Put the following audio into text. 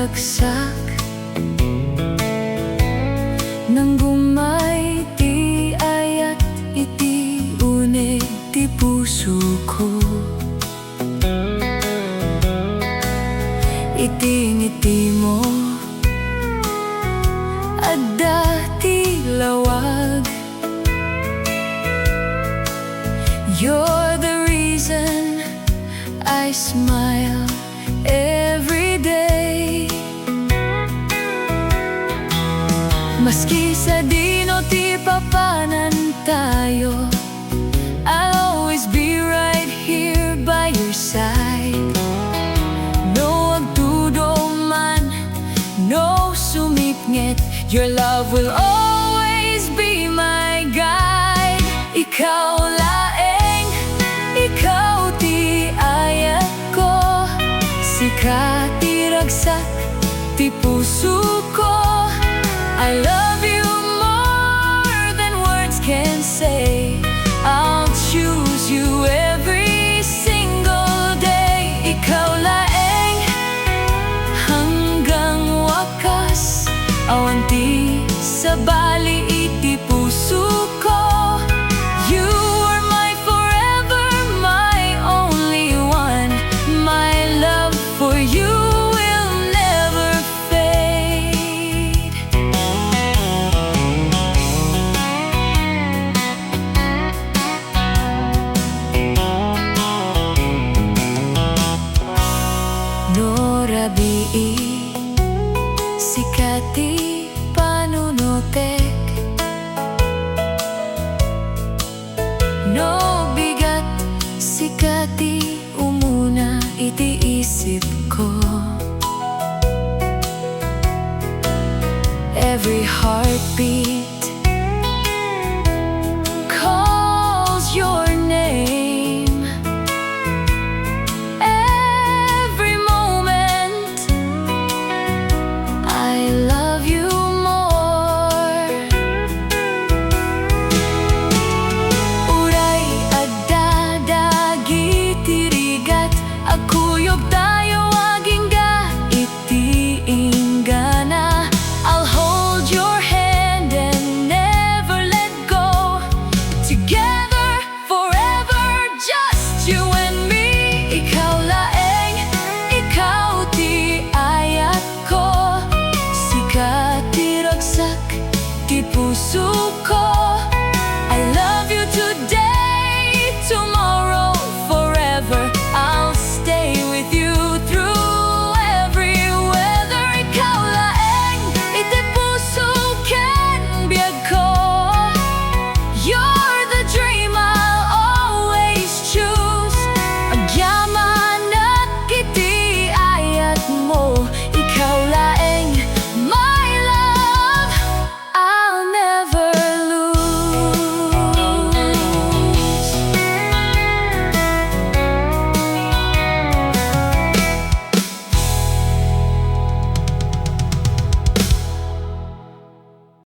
ragsak nang gumay ti ayat iti uneg ti puso ko. Iti ngiti mo adda ti lawag. You're the reason I smile every day. Maski sa dino ti papanan tayo, I'll always be right here by your side. No agtudo man, no sumipngit, your love will always be my guide. Ikaw laeng, ikaw ti ayat ko, sika ti ragsak ti puso ko. I love you more than words can say. I'll choose you every single day. Ikaw laeng, hanggang wakas, awan ti sa bali iti puso ko. You are my forever, my only one. My love for you will never fade. No rabii sikati panunutek, no bigat sikati umuna iti isip ko. Every heartbeat